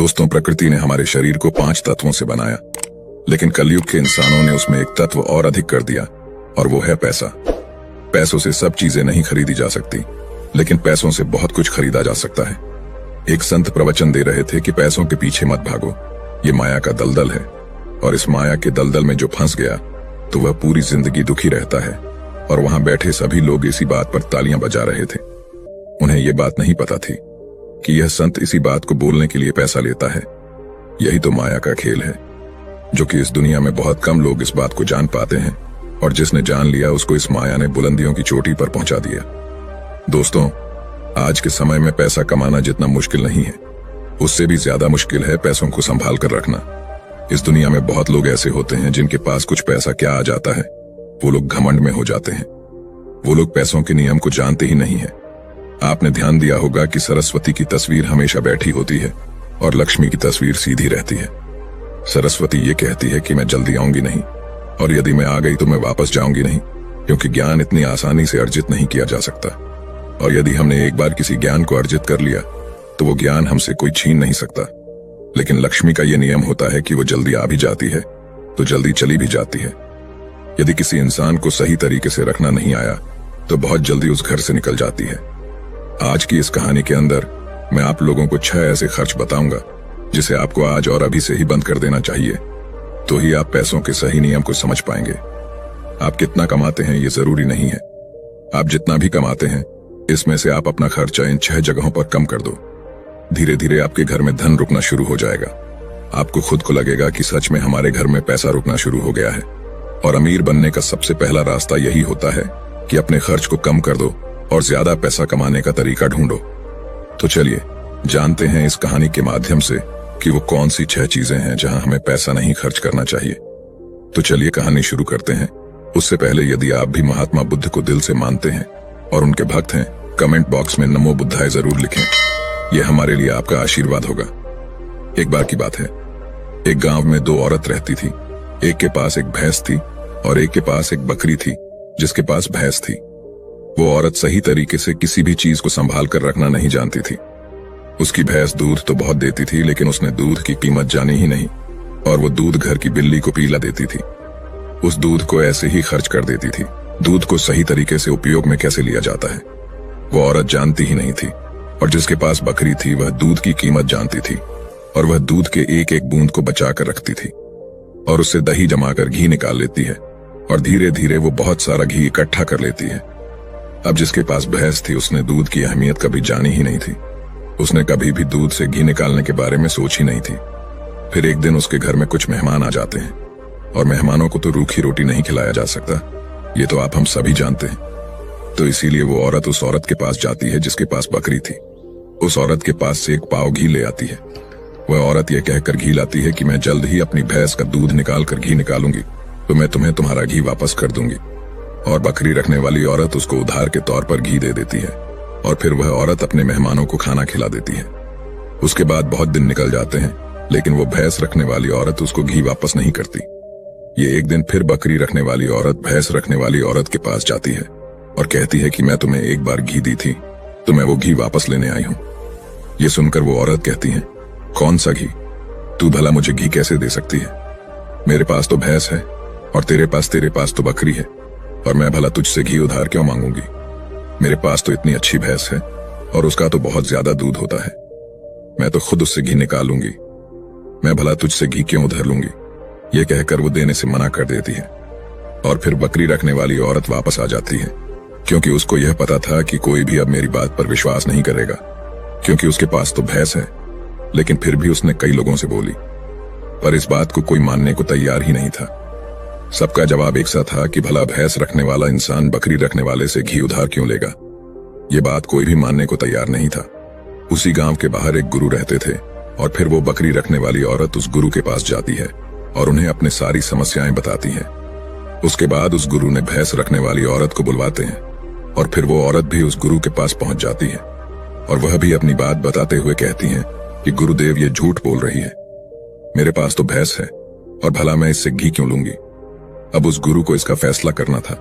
दोस्तों, प्रकृति ने हमारे शरीर को 5 तत्वों से बनाया, लेकिन कलयुग के इंसानों ने उसमें एक तत्व और अधिक कर दिया, और वो है पैसा। पैसों से सब चीजें नहीं खरीदी जा सकती, लेकिन पैसों से बहुत कुछ खरीदा जा सकता है। एक संत प्रवचन दे रहे थे कि पैसों के पीछे मत भागो, ये माया का दलदल है, और इस माया के दलदल में जो फंस गया तो वह पूरी जिंदगी दुखी रहता है। और वहां बैठे सभी लोग इसी बात पर तालियां बजा रहे थे। उन्हें यह बात नहीं पता थी कि यह संत इसी बात को बोलने के लिए पैसा लेता है। यही तो माया का खेल है, जो कि इस दुनिया में बहुत कम लोग इस बात को जान पाते हैं, और जिसने जान लिया उसको इस माया ने बुलंदियों की चोटी पर पहुंचा दिया। दोस्तों, आज के समय में पैसा कमाना जितना मुश्किल नहीं है, उससे भी ज्यादा मुश्किल है पैसों को संभाल कर रखना। इस दुनिया में बहुत लोग ऐसे होते हैं जिनके पास कुछ पैसा क्या आ जाता है, वो लोग घमंड में हो जाते हैं। वो लोग पैसों के नियम को जानते ही नहीं है। आपने ध्यान दिया होगा कि सरस्वती की तस्वीर हमेशा बैठी होती है और लक्ष्मी की तस्वीर सीधी रहती है। सरस्वती ये कहती है कि मैं जल्दी आऊंगी नहीं, और यदि मैं आ गई तो मैं वापस जाऊंगी नहीं, क्योंकि ज्ञान इतनी आसानी से अर्जित नहीं किया जा सकता। और यदि हमने एक बार किसी ज्ञान को अर्जित कर लिया तो वो ज्ञान हमसे कोई छीन नहीं सकता। लेकिन लक्ष्मी का ये नियम होता है कि वो जल्दी आ भी जाती है तो जल्दी चली भी जाती है। यदि किसी इंसान को सही तरीके से रखना नहीं आया तो बहुत जल्दी उस घर से निकल जाती है। आज की इस कहानी के अंदर मैं आप लोगों को 6 ऐसे खर्च बताऊंगा जिसे आपको आज और अभी से ही बंद कर देना चाहिए, तो ही आप पैसों के सही नियम को समझ पाएंगे। आप कितना कमाते हैं ये जरूरी नहीं है। आप जितना भी कमाते हैं, इसमें से आप अपना खर्चा इन 6 जगहों पर कम कर दो। धीरे धीरे आपके घर में धन रुकना शुरू हो जाएगा। आपको खुद को लगेगा कि सच में हमारे घर में पैसा रुकना शुरू हो गया है। और अमीर बनने का सबसे पहला रास्ता यही होता है कि अपने खर्च को कम कर दो और ज्यादा पैसा कमाने का तरीका ढूंढो। तो चलिए जानते हैं इस कहानी के माध्यम से कि वो कौन सी 6 चीजें हैं जहां हमें पैसा नहीं खर्च करना चाहिए। तो चलिए कहानी शुरू करते हैं। उससे पहले यदि आप भी महात्मा बुद्ध को दिल से मानते हैं और उनके भक्त हैं, कमेंट बॉक्स में नमो बुद्धाय जरूर लिखें। यह हमारे लिए आपका आशीर्वाद होगा। एक बार की बात है, एक गांव में 2 औरत रहती थी। एक के पास एक भैंस थी और एक के पास एक बकरी थी जिसके पास भैंस थी। वो औरत सही तरीके से किसी भी चीज को संभाल कर रखना नहीं जानती थी। उसकी भैंस दूध तो बहुत देती थी, लेकिन उसने दूध की कीमत जानी ही नहीं, और वो दूध घर की बिल्ली को पिला देती थी। उस दूध को ऐसे ही खर्च कर देती थी। दूध को सही तरीके से उपयोग में कैसे लिया जाता है वो औरत जानती ही नहीं थी। और जिसके पास बकरी थी वह दूध की कीमत जानती थी, और वह दूध के एक एक बूंद को बचा कर रखती थी, और उससे दही जमाकर घी निकाल लेती है, और धीरे धीरे वो बहुत सारा घी इकट्ठा कर लेती है। अब जिसके पास भैंस थी उसने दूध की अहमियत कभी जानी ही नहीं थी। उसने कभी भी दूध से घी निकालने के बारे में सोची नहीं थी। फिर एक दिन उसके घर में कुछ मेहमान आ जाते हैं, और मेहमानों को तो रूखी रोटी नहीं खिलाया जा सकता, ये तो आप हम सभी जानते हैं। तो इसीलिए वो औरत उस औरत के पास जाती है जिसके पास बकरी थी। उस औरत के पास से 1 पाव घी ले आती है। वह औरत यह कहकर घी लाती है कि मैं जल्द ही अपनी भैंस का दूध निकाल कर घी निकालूंगी तो मैं तुम्हें तुम्हारा घी वापस कर दूंगी। और बकरी रखने वाली औरत उसको उधार के तौर पर घी दे देती है, और फिर वह औरत अपने मेहमानों को खाना खिला देती है। उसके बाद बहुत दिन निकल जाते हैं, लेकिन वो भैंस रखने वाली औरत उसको घी वापस नहीं करती। ये एक दिन फिर बकरी रखने वाली औरत भैंस रखने वाली औरत के पास जाती है और कहती है कि मैं तुम्हें एक बार घी दी थी तो मैं वो घी वापस लेने आई हूं। ये सुनकर वो औरत कहती है, कौन सा घी? तू भला मुझे घी कैसे दे सकती है? मेरे पास तो भैंस है और तेरे पास तो बकरी है, और मैं भला तुझसे घी उधार क्यों मांगूंगी? मेरे पास तो इतनी अच्छी भैंस है और उसका तो बहुत ज्यादा दूध होता है। मैं तो खुद उससे घी निकालूंगी, मैं भला तुझसे घी क्यों उधार लूंगी? ये कहकर वो देने से मना कर देती है। और फिर बकरी रखने वाली औरत वापस आ जाती है, क्योंकि उसको यह पता था कि कोई भी अब मेरी बात पर विश्वास नहीं करेगा, क्योंकि उसके पास तो भैंस है। लेकिन फिर भी उसने कई लोगों से बोली, पर इस बात को कोई मानने को तैयार ही नहीं था। सबका जवाब एक सा था कि भला भैंस रखने वाला इंसान बकरी रखने वाले से घी उधार क्यों लेगा। ये बात कोई भी मानने को तैयार नहीं था। उसी गांव के बाहर एक गुरु रहते थे, और फिर वो बकरी रखने वाली औरत उस गुरु के पास जाती है और उन्हें अपनी सारी समस्याएं बताती है। उसके बाद उस गुरु ने भैंस रखने वाली औरत को बुलवाते हैं, और फिर वो औरत भी उस गुरु के पास पहुंच जाती है, और वह भी अपनी बात बताते हुए कहती है कि गुरुदेव ये झूठ बोल रही है, मेरे पास तो भैंस है और भला मैं इससे घी क्यों लूंगी। अब उस गुरु को इसका फैसला करना था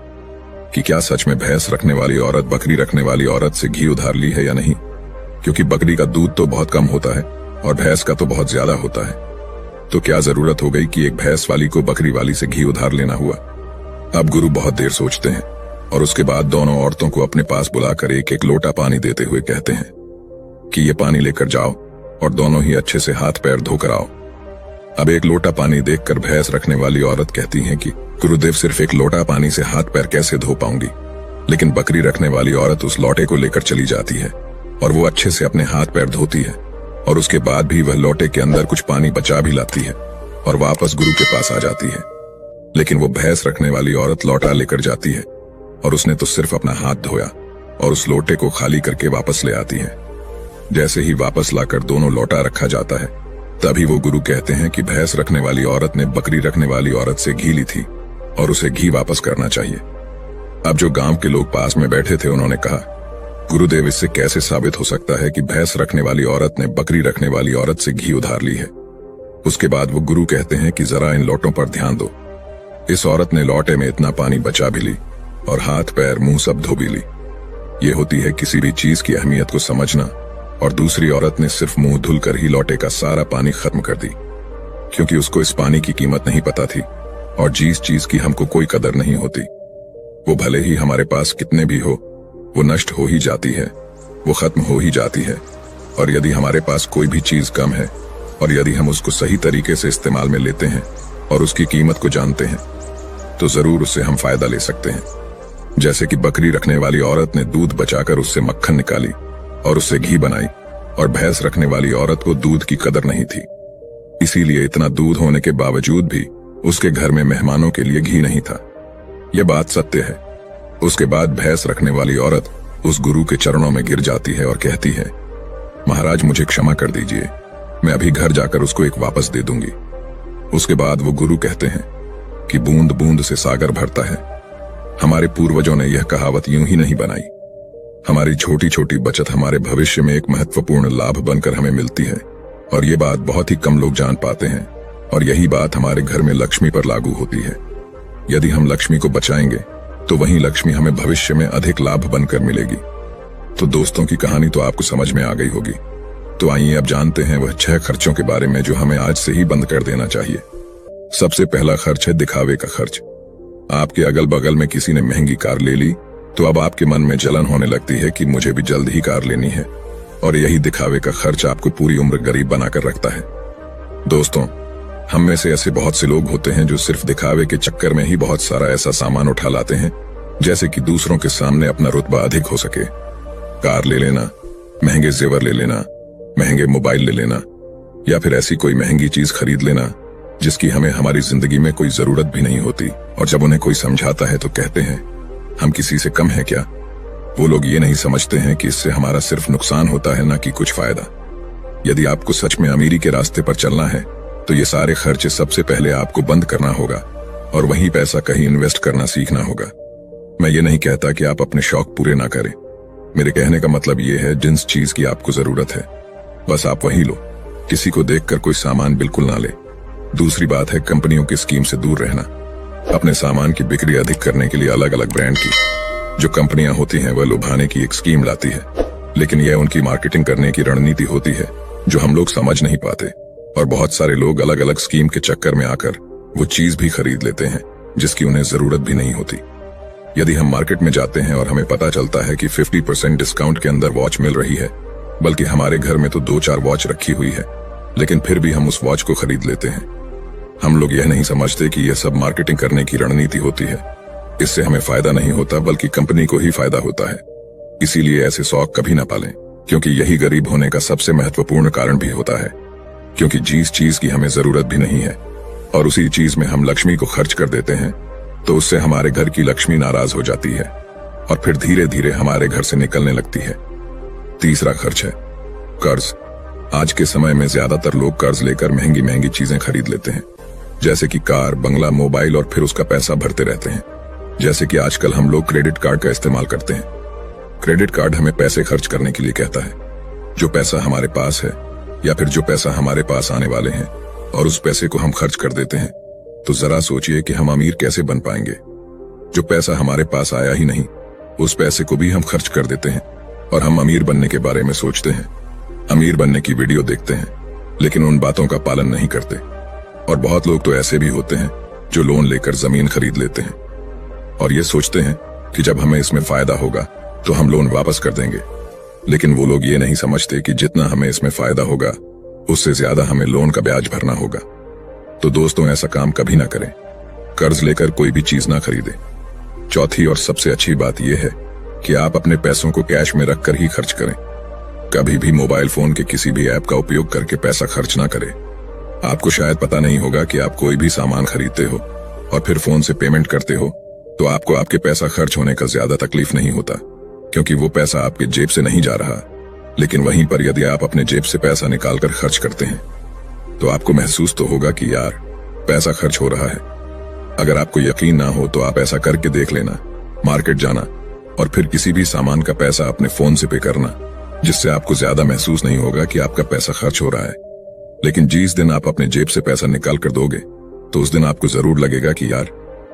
कि क्या सच में भैंस रखने वाली औरत बकरी रखने वाली औरत से घी उधार ली है या नहीं, क्योंकि बकरी का दूध तो बहुत कम होता है और भैंस का तो बहुत ज्यादा होता है। तो क्या जरूरत हो गई कि एक भैंस वाली को बकरी वाली से घी उधार लेना हुआ। अब गुरु बहुत देर सोचते हैं और उसके बाद दोनों औरतों को अपने पास बुलाकर एक एक लोटा पानी देते हुए कहते हैं कि ये पानी लेकर जाओ और दोनों ही अच्छे से हाथ पैर धोकर आओ। अब एक लोटा पानी देखकर भैंस रखने वाली औरत कहती है कि गुरुदेव, सिर्फ एक लोटा पानी से हाथ पैर कैसे धो पाऊंगी। लेकिन बकरी रखने वाली औरत उस लोटे को लेकर चली जाती है और वो अच्छे से अपने हाथ पैर धोती है और उसके बाद भी वह लोटे के अंदर कुछ पानी बचा भी लाती है और वापस गुरु के पास आ जाती है। लेकिन वो भैंस रखने वाली औरत लोटा लेकर जाती है और उसने तो सिर्फ अपना हाथ धोया और उस लोटे को खाली करके वापस ले आती है। जैसे ही वापस लाकर दोनों लोटा रखा जाता है, तभी वो गुरु कहते हैं कि भैंस रखने वाली औरत ने बकरी रखने वाली औरत से घी ली थी और उसे घी वापस करना चाहिए। अब जो गांव के लोग पास में बैठे थे उन्होंने कहा, गुरुदेव, इससे कैसे साबित हो सकता है कि भैंस रखने वाली औरत ने बकरी रखने वाली औरत से घी उधार ली है। उसके बाद वो गुरु कहते हैं कि जरा इन लोटों पर ध्यान दो। इस औरत ने लोटे में इतना पानी बचा भी ली और हाथ पैर मुंह सब धो भी ली। ये होती है किसी भी चीज की अहमियत को समझना। और दूसरी औरत ने सिर्फ मुंह धुलकर ही लोटे का सारा पानी खत्म कर दी, क्योंकि उसको इस पानी की कीमत नहीं पता थी और जिस चीज की हमको कोई कदर नहीं होती, वो भले ही हमारे पास कितने भी हो, वो नष्ट हो ही जाती है, वो खत्म हो ही जाती है। और यदि हमारे पास कोई भी चीज कम है और यदि हम उसको सही तरीके से इस्तेमाल में लेते हैं और उसकी कीमत को जानते हैं, तो जरूर उससे हम फायदा ले सकते हैं। जैसे कि बकरी रखने वाली औरत ने दूध बचाकर उससे मक्खन निकाली और उससे घी बनाई, और भैंस रखने वाली औरत को दूध की कदर नहीं थी, इसीलिए इतना दूध होने के बावजूद भी उसके घर में मेहमानों के लिए घी नहीं था। यह बात सत्य है। उसके बाद भैंस रखने वाली औरत उस गुरु के चरणों में गिर जाती है और कहती है, महाराज, मुझे क्षमा कर दीजिए, मैं अभी घर जाकर उसको एक वापस दे दूंगी। उसके बाद वो गुरु कहते हैं कि बूंद बूंद से सागर भरता है। हमारे पूर्वजों ने यह कहावत यूं ही नहीं बनाई। हमारी छोटी छोटी बचत हमारे भविष्य में एक महत्वपूर्ण लाभ बनकर हमें मिलती है, और ये बात बहुत ही कम लोग जान पाते हैं। और यही बात हमारे घर में लक्ष्मी पर लागू होती है। यदि हम लक्ष्मी को बचाएंगे तो वही लक्ष्मी हमें भविष्य में अधिक लाभ बनकर मिलेगी। तो दोस्तों की कहानी तो आपको समझ में आ गई होगी। तो आइए अब जानते हैं वह 6 खर्चों के बारे में जो हमें आज से ही बंद कर देना चाहिए। सबसे पहला खर्च है दिखावे का खर्च। आपके अगल बगल में किसी ने महंगी कार ले ली तो अब आपके मन में जलन होने लगती है कि मुझे भी जल्द ही कार लेनी है, और यही दिखावे का खर्च आपको पूरी उम्र गरीब बनाकर रखता है। दोस्तों, हम में से ऐसे बहुत से लोग होते हैं जो सिर्फ दिखावे के चक्कर में ही बहुत सारा ऐसा सामान उठा लाते हैं, जैसे कि दूसरों के सामने अपना रुतबा अधिक हो सके। कार ले लेना, महंगे जेवर ले लेना, महंगे मोबाइल ले लेना, या फिर ऐसी कोई महंगी चीज खरीद लेना जिसकी हमें हमारी जिंदगी में कोई जरूरत भी नहीं होती। और जब उन्हें कोई समझाता है तो कहते हैं, हम किसी से कम है क्या। वो लोग ये नहीं समझते हैं कि इससे हमारा सिर्फ नुकसान होता है, ना कि कुछ फायदा। यदि आपको सच में अमीरी के रास्ते पर चलना है तो ये सारे खर्चे सबसे पहले आपको बंद करना होगा और वही पैसा कहीं इन्वेस्ट करना सीखना होगा। मैं ये नहीं कहता कि आप अपने शौक पूरे ना करें। मेरे कहने का मतलब ये है, जिस चीज की आपको जरूरत है बस आप वही लो। किसी को देखकर कोई सामान बिल्कुल ना ले। दूसरी बात है कंपनियों की स्कीम से दूर रहना। अपने सामान की बिक्री अधिक करने के लिए अलग अलग ब्रांड की जो कंपनियां होती हैं वह लुभाने की एक स्कीम लाती है, लेकिन यह उनकी मार्केटिंग करने की रणनीति होती है जो हम लोग समझ नहीं पाते। और बहुत सारे लोग अलग अलग स्कीम के चक्कर में आकर वो चीज भी खरीद लेते हैं जिसकी उन्हें जरूरत भी नहीं होती। यदि हम मार्केट में जाते हैं और हमें पता चलता है कि 50% डिस्काउंट के अंदर वॉच मिल रही है, बल्कि हमारे घर में तो 2-4 वॉच रखी हुई है, लेकिन फिर भी हम उस वॉच को खरीद लेते हैं। हम लोग यह नहीं समझते कि यह सब मार्केटिंग करने की रणनीति होती है। इससे हमें फायदा नहीं होता बल्कि कंपनी को ही फायदा होता है। इसीलिए ऐसे शौक कभी ना पालें, क्योंकि यही गरीब होने का सबसे महत्वपूर्ण कारण भी होता है। क्योंकि जिस चीज की हमें जरूरत भी नहीं है और उसी चीज में हम लक्ष्मी को खर्च कर देते हैं, तो उससे हमारे घर की लक्ष्मी नाराज हो जाती है और फिर धीरे धीरे हमारे घर से निकलने लगती है। तीसरा खर्च है कर्ज। आज के समय में ज्यादातर लोग कर्ज लेकर महंगी महंगी चीजें खरीद लेते हैं, जैसे कि कार, बंगला, मोबाइल, और फिर उसका पैसा भरते रहते हैं। जैसे कि आजकल हम लोग क्रेडिट कार्ड का इस्तेमाल करते हैं। क्रेडिट कार्ड हमें पैसे खर्च करने के लिए कहता है। जो पैसा हमारे पास है या फिर जो पैसा हमारे पास आने वाले हैं और उस पैसे को हम खर्च कर देते हैं, तो जरा सोचिए कि हम अमीर कैसे बन पाएंगे। जो पैसा हमारे पास आया ही नहीं, उस पैसे को भी हम खर्च कर देते हैं और हम अमीर बनने के बारे में सोचते हैं, अमीर बनने की वीडियो देखते हैं लेकिन उन बातों का पालन नहीं करते। और बहुत लोग तो ऐसे भी होते हैं जो लोन लेकर जमीन खरीद लेते हैं और ये सोचते हैं कि जब हमें इसमें फायदा होगा तो हम लोन वापस कर देंगे। लेकिन वो लोग ये नहीं समझते कि जितना हमें इसमें फायदा होगा उससे ज्यादा हमें लोन का ब्याज भरना होगा। तो दोस्तों, ऐसा काम कभी ना करें। कर्ज लेकर कोई भी चीज ना खरीदें। चौथी और सबसे अच्छी बात यह है कि आप अपने पैसों को कैश में रखकर ही खर्च करें। कभी भी मोबाइल फोन के किसी भी ऐप का उपयोग करके पैसा खर्च ना करें। आपको शायद पता नहीं होगा कि आप कोई भी सामान खरीदते हो और फिर फोन से पेमेंट करते हो तो आपको आपके पैसा खर्च होने का ज्यादा तकलीफ नहीं होता, क्योंकि वो पैसा आपके जेब से नहीं जा रहा। लेकिन वहीं पर यदि आप अपने जेब से पैसा निकालकर खर्च करते हैं तो आपको महसूस तो होगा कि यार पैसा खर्च हो रहा है। अगर आपको यकीन ना हो तो आप ऐसा करके देख लेना, मार्केट जाना और फिर किसी भी सामान का पैसा अपने फोन से पे करना, जिससे आपको ज्यादा महसूस नहीं होगा कि आपका पैसा खर्च हो रहा है। लेकिन जिस दिन आप अपने जेब से पैसा निकाल कर दोगे तो उस दिन आपको जरूर लगेगा कि यार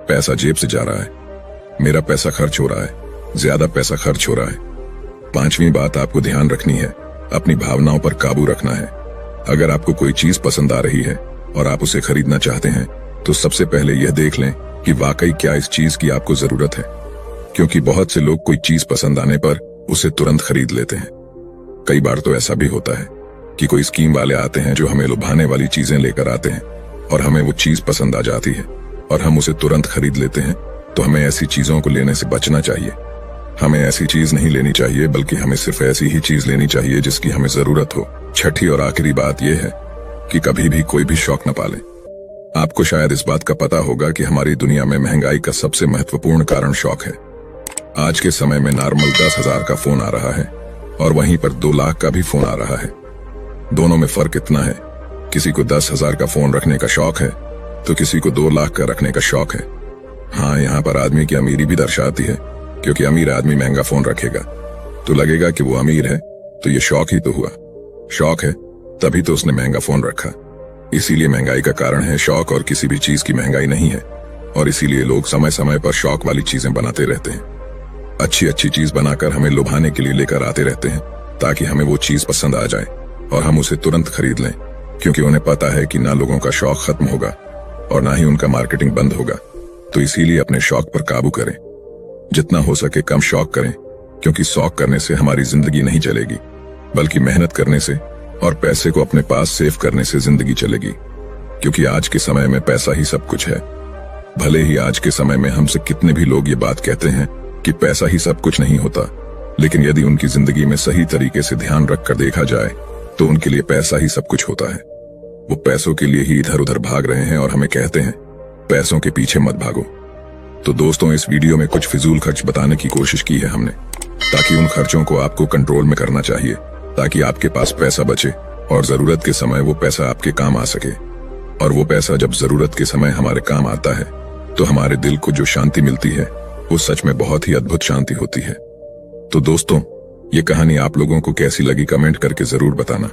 पैसा जेब से जा रहा है, मेरा पैसा खर्च हो रहा है, ज्यादा पैसा खर्च हो रहा है। पांचवी बात आपको ध्यान रखनी है, अपनी भावनाओं पर काबू रखना है। अगर आपको कोई चीज पसंद आ रही है और आप उसे खरीदना चाहते हैं तो सबसे पहले यह देख लें कि वाकई क्या इस चीज की आपको जरूरत है, क्योंकि बहुत से लोग कोई चीज पसंद आने पर उसे तुरंत खरीद लेते हैं। कई बार तो ऐसा भी होता है कि कोई स्कीम वाले आते हैं जो हमें लुभाने वाली चीजें लेकर आते हैं और हमें वो चीज पसंद आ जाती है और हम उसे तुरंत खरीद लेते हैं। तो हमें ऐसी चीजों को लेने से बचना चाहिए। हमें ऐसी चीज नहीं लेनी चाहिए, बल्कि हमें सिर्फ ऐसी ही चीज लेनी चाहिए जिसकी हमें जरूरत हो। छठी और आखिरी बात यह है कि कभी भी कोई भी शौक न पालें। आपको शायद इस बात का पता होगा कि हमारी दुनिया में महंगाई का सबसे महत्वपूर्ण कारण शौक है। आज के समय में नॉर्मल 10,000 का फोन आ रहा है और वहीं पर 2 लाख का भी फोन आ रहा है। दोनों में फर्क इतना है, किसी को 10,000 का फोन रखने का शौक है तो किसी को 2 लाख का रखने का शौक है। हाँ, यहाँ पर आदमी की अमीरी भी दर्शाती है, क्योंकि अमीर आदमी महंगा फोन रखेगा तो लगेगा कि वो अमीर है, तो ये शौक ही तो हुआ। शौक है तभी तो उसने महंगा फोन रखा। इसीलिए महंगाई का कारण है शौक, और किसी भी चीज की महंगाई नहीं है। और इसीलिए लोग समय समय पर शौक वाली चीजें बनाते रहते हैं, अच्छी अच्छी चीज बनाकर हमें लुभाने के लिए लेकर आते रहते हैं ताकि हमें वो चीज पसंद आ जाए और हम उसे तुरंत खरीद लें, क्योंकि उन्हें पता है कि ना लोगों का शौक खत्म होगा और ना ही उनका मार्केटिंग बंद होगा। तो इसीलिए अपने शौक पर काबू करें। जितना हो सके कम शौक करें, क्योंकि शौक करने से हमारी जिंदगी नहीं चलेगी, बल्कि मेहनत करने से और पैसे को अपने पास सेव करने से जिंदगी चलेगी। क्योंकि आज के समय में पैसा ही सब कुछ है। भले ही आज के समय में हमसे कितने भी लोग ये बात कहते हैं कि पैसा ही सब कुछ नहीं होता, लेकिन यदि उनकी जिंदगी में सही तरीके से ध्यान रखकर देखा जाए तो उनके लिए पैसा ही सब कुछ होता है। वो पैसों के लिए ही इधर उधर भाग रहे हैं और हमें कहते हैं पैसों के पीछे मत भागो। तो दोस्तों, इस वीडियो में कुछ फिजूल खर्च बताने की कोशिश की है हमने, ताकि उन खर्चों को आपको कंट्रोल में करना चाहिए, ताकि आपके पास पैसा बचे और जरूरत के समय वो पैसा आपके काम आ सके। और वो पैसा जब जरूरत के समय हमारे काम आता है तो हमारे दिल को जो शांति मिलती है वो सच में बहुत ही अद्भुत शांति होती है। तो दोस्तों, ये कहानी आप लोगों को कैसी लगी कमेंट करके जरूर बताना।